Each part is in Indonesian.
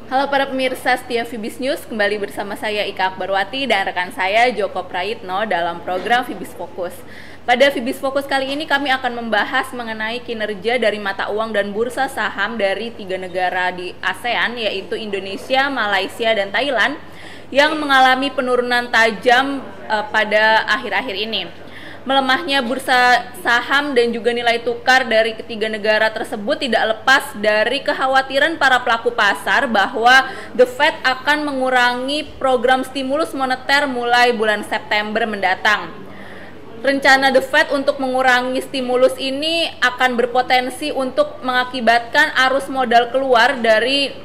Halo para pemirsa setia Fibis News, kembali bersama saya Ika Akbarwati dan rekan saya Joko Prayitno dalam program Fibis Fokus. Pada Fibis Fokus kali ini kami akan membahas mengenai kinerja dari mata uang dan bursa saham dari 3 negara di ASEAN, yaitu Indonesia, Malaysia, dan Thailand, yang mengalami penurunan tajam pada akhir-akhir ini. Melemahnya bursa saham dan juga nilai tukar dari ketiga negara tersebut tidak lepas dari kekhawatiran para pelaku pasar bahwa The Fed akan mengurangi program stimulus moneter mulai bulan September mendatang. Rencana The Fed untuk mengurangi stimulus ini akan berpotensi untuk mengakibatkan arus modal keluar dari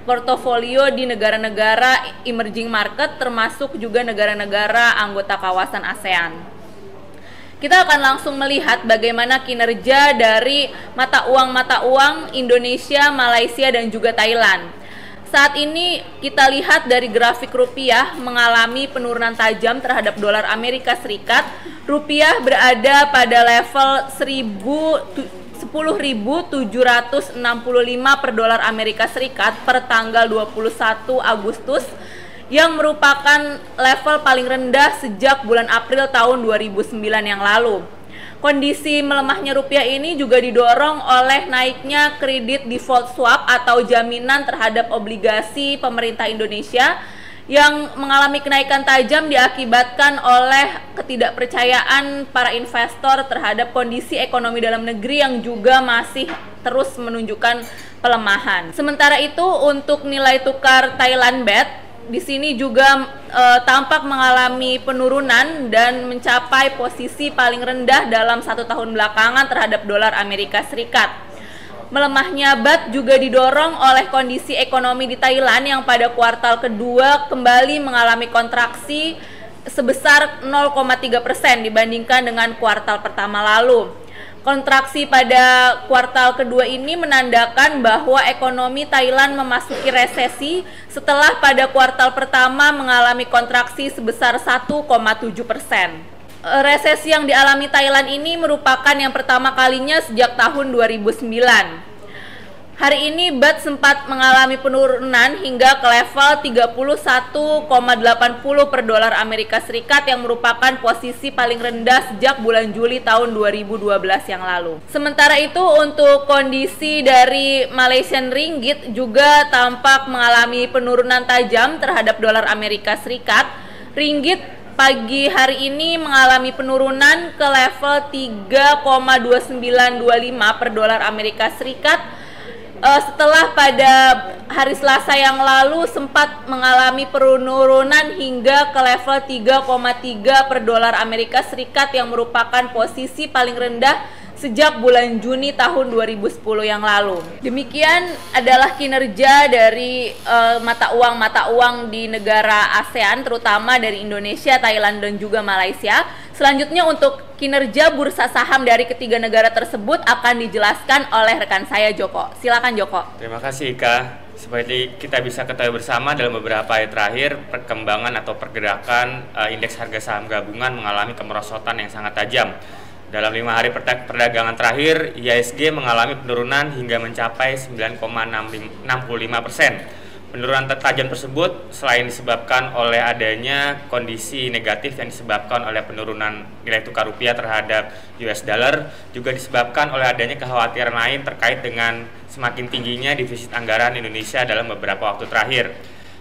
portofolio di negara-negara emerging market, termasuk juga negara-negara anggota kawasan ASEAN. Kita akan langsung melihat bagaimana kinerja dari mata uang Indonesia, Malaysia, dan juga Thailand. Saat ini kita lihat dari grafik rupiah mengalami penurunan tajam terhadap dolar Amerika Serikat. Rupiah berada pada level 10.765 per dolar Amerika Serikat per tanggal 21 Agustus, yang merupakan level paling rendah sejak bulan April tahun 2009 yang lalu. Kondisi melemahnya rupiah ini juga didorong oleh naiknya kredit default swap atau jaminan terhadap obligasi pemerintah Indonesia yang mengalami kenaikan tajam diakibatkan oleh ketidakpercayaan para investor terhadap kondisi ekonomi dalam negeri yang juga masih terus menunjukkan pelemahan. Sementara itu untuk nilai tukar Thailand Baht di sini juga tampak mengalami penurunan dan mencapai posisi paling rendah dalam 1 tahun belakangan terhadap dolar Amerika Serikat. Melemahnya baht juga didorong oleh kondisi ekonomi di Thailand yang pada kuartal kedua kembali mengalami kontraksi sebesar 0,3% dibandingkan dengan kuartal pertama lalu. Kontraksi pada kuartal kedua ini menandakan bahwa ekonomi Thailand memasuki resesi setelah pada kuartal pertama mengalami kontraksi sebesar 1,7%. Resesi yang dialami Thailand ini merupakan yang pertama kalinya sejak tahun 2009. Hari ini baht sempat mengalami penurunan hingga ke level 31,80 per dolar Amerika Serikat yang merupakan posisi paling rendah sejak bulan Juli tahun 2012 yang lalu. Sementara itu untuk kondisi dari Malaysian Ringgit juga tampak mengalami penurunan tajam terhadap dolar Amerika Serikat. Ringgit pagi hari ini mengalami penurunan ke level 3,2925 per dolar Amerika Serikat setelah pada hari Selasa yang lalu sempat mengalami penurunan hingga ke level 3,3 per dolar Amerika Serikat yang merupakan posisi paling rendah sejak bulan Juni tahun 2010 yang lalu. Demikian adalah kinerja dari mata uang di negara ASEAN, terutama dari Indonesia, Thailand, dan juga Malaysia. Selanjutnya untuk kinerja bursa saham dari ketiga negara tersebut akan dijelaskan oleh rekan saya Joko. Silakan Joko. Terima kasih Ika. Seperti kita bisa ketahui bersama dalam beberapa hari terakhir, perkembangan atau pergerakan indeks harga saham gabungan mengalami kemerosotan yang sangat tajam. Dalam 5 hari perdagangan terakhir, IHSG mengalami penurunan hingga mencapai 9,65%. Penurunan tajam tersebut selain disebabkan oleh adanya kondisi negatif yang disebabkan oleh penurunan nilai tukar rupiah terhadap US dollar, juga disebabkan oleh adanya kekhawatiran lain terkait dengan semakin tingginya defisit anggaran Indonesia dalam beberapa waktu terakhir.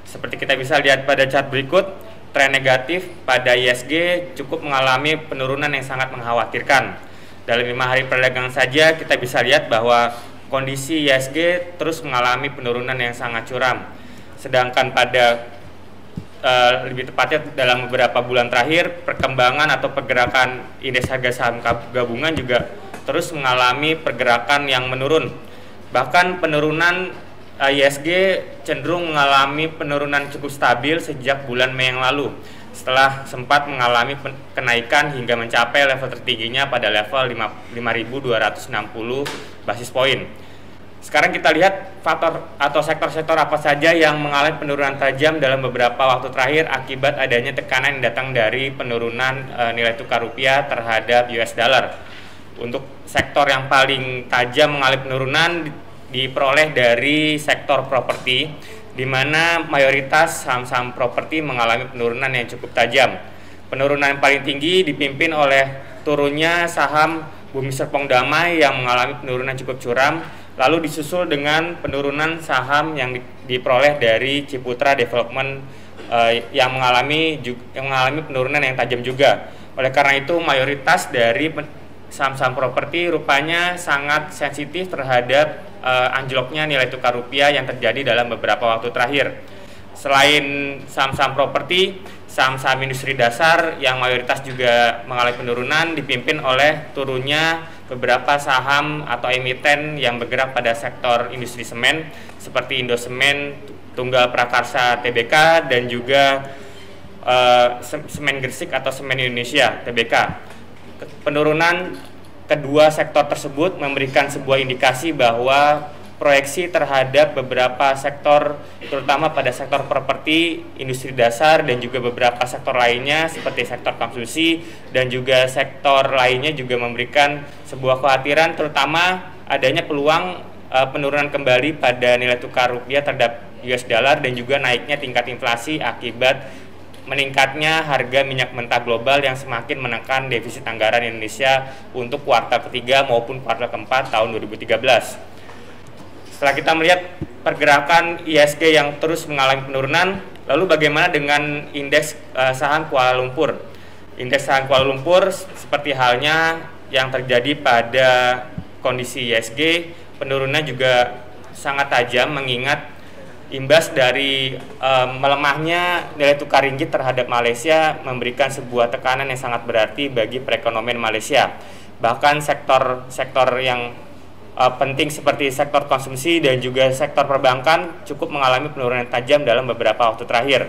Seperti kita bisa lihat pada chart berikut, tren negatif pada IHSG cukup mengalami penurunan yang sangat mengkhawatirkan. Dalam 5 hari perdagangan saja kita bisa lihat bahwa kondisi IHSG terus mengalami penurunan yang sangat curam. Sedangkan pada lebih tepatnya dalam beberapa bulan terakhir, perkembangan atau pergerakan indeks harga saham gabungan juga terus mengalami pergerakan yang menurun. Bahkan penurunan IHSG cenderung mengalami penurunan cukup stabil sejak bulan Mei yang lalu, setelah sempat mengalami kenaikan hingga mencapai level tertingginya pada level 5.260 basis poin. Sekarang kita lihat faktor atau sektor-sektor apa saja yang mengalami penurunan tajam dalam beberapa waktu terakhir akibat adanya tekanan yang datang dari penurunan nilai tukar rupiah terhadap US dollar. Untuk sektor yang paling tajam mengalami penurunan diperoleh dari sektor properti, di mana mayoritas saham-saham properti mengalami penurunan yang cukup tajam. Penurunan yang paling tinggi dipimpin oleh turunnya saham Bumi Serpong Damai yang mengalami penurunan cukup curam, lalu disusul dengan penurunan saham yang diperoleh dari Ciputra Development yang mengalami penurunan yang tajam juga. Oleh karena itu, mayoritas dari saham-saham properti rupanya sangat sensitif terhadap anjloknya nilai tukar rupiah yang terjadi dalam beberapa waktu terakhir. Selain saham-saham properti, saham-saham industri dasar yang mayoritas juga mengalami penurunan dipimpin oleh turunnya beberapa saham atau emiten yang bergerak pada sektor industri semen seperti Indosemen, Tunggal Prakarsa Tbk, dan juga Semen Gresik atau Semen Indonesia Tbk. Penurunan kedua sektor tersebut memberikan sebuah indikasi bahwa proyeksi terhadap beberapa sektor, terutama pada sektor properti, industri dasar, dan juga beberapa sektor lainnya seperti sektor konsumsi dan juga sektor lainnya juga memberikan sebuah kekhawatiran, terutama adanya peluang penurunan kembali pada nilai tukar rupiah terhadap US dollar dan juga naiknya tingkat inflasi akibat meningkatnya harga minyak mentah global yang semakin menekan defisit anggaran Indonesia untuk kuartal ketiga maupun kuartal keempat tahun 2013. Setelah kita melihat pergerakan IHSG yang terus mengalami penurunan, lalu bagaimana dengan indeks saham Kuala Lumpur? Indeks saham Kuala Lumpur seperti halnya yang terjadi pada kondisi IHSG, penurunan juga sangat tajam mengingat imbas dari melemahnya nilai tukar ringgit terhadap Malaysia memberikan sebuah tekanan yang sangat berarti bagi perekonomian Malaysia. Bahkan sektor yang penting seperti sektor konsumsi dan juga sektor perbankan cukup mengalami penurunan tajam dalam beberapa waktu terakhir.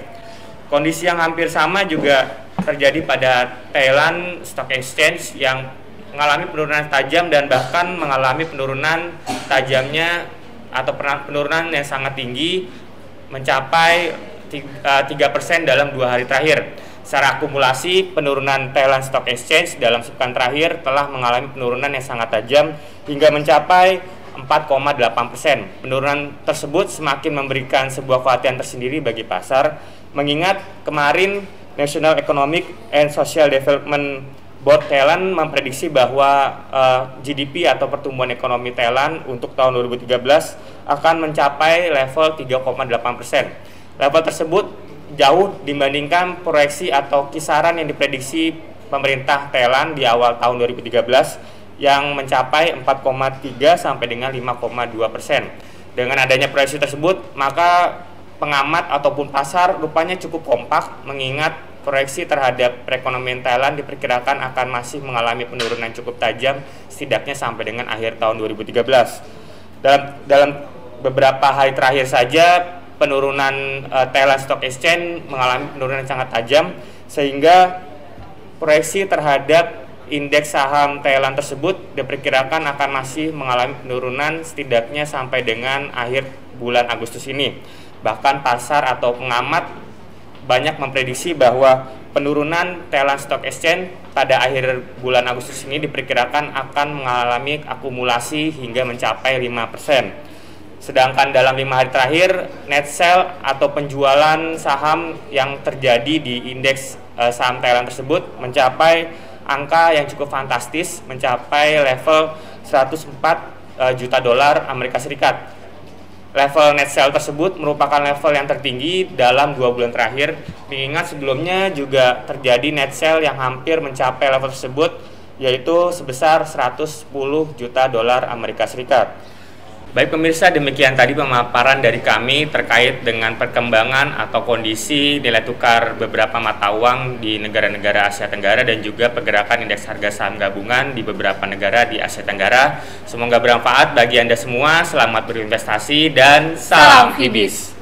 Kondisi yang hampir sama juga terjadi pada Thailand Stock Exchange yang mengalami penurunan tajam dan bahkan mengalami penurunan tajamnya atau penurunan yang sangat tinggi mencapai 3% dalam 2 hari terakhir. Secara akumulasi, penurunan Thailand Stock Exchange dalam sepekan terakhir telah mengalami penurunan yang sangat tajam hingga mencapai 4,8%. Penurunan tersebut semakin memberikan sebuah kekhawatiran tersendiri bagi pasar, mengingat kemarin National Economic and Social Development Board Thailand memprediksi bahwa GDP atau pertumbuhan ekonomi Thailand untuk tahun 2013 akan mencapai level 3,8%. Level tersebut jauh dibandingkan proyeksi atau kisaran yang diprediksi pemerintah Thailand di awal tahun 2013 yang mencapai 4,3 sampai dengan 5,2%. Dengan adanya proyeksi tersebut, maka pengamat ataupun pasar rupanya cukup kompak mengingat proyeksi terhadap perekonomian Thailand diperkirakan akan masih mengalami penurunan cukup tajam setidaknya sampai dengan akhir tahun 2013. Dalam beberapa hari terakhir saja penurunan Thailand Stock Exchange mengalami penurunan sangat tajam sehingga proyeksi terhadap indeks saham Thailand tersebut diperkirakan akan masih mengalami penurunan setidaknya sampai dengan akhir bulan Agustus ini. Bahkan pasar atau pengamat banyak memprediksi bahwa penurunan Thailand Stock Exchange pada akhir bulan Agustus ini diperkirakan akan mengalami akumulasi hingga mencapai 5%. Sedangkan dalam 5 hari terakhir, net sell atau penjualan saham yang terjadi di indeks saham Thailand tersebut mencapai angka yang cukup fantastis, mencapai level 104 juta dolar Amerika Serikat. Level net sell tersebut merupakan level yang tertinggi dalam 2 bulan terakhir, mengingat sebelumnya juga terjadi net sell yang hampir mencapai level tersebut, yaitu sebesar 110 juta dolar Amerika Serikat. Baik pemirsa, demikian tadi pemaparan dari kami terkait dengan perkembangan atau kondisi nilai tukar beberapa mata uang di negara-negara Asia Tenggara dan juga pergerakan indeks harga saham gabungan di beberapa negara di Asia Tenggara. Semoga bermanfaat bagi Anda semua. Selamat berinvestasi dan salam Hibis.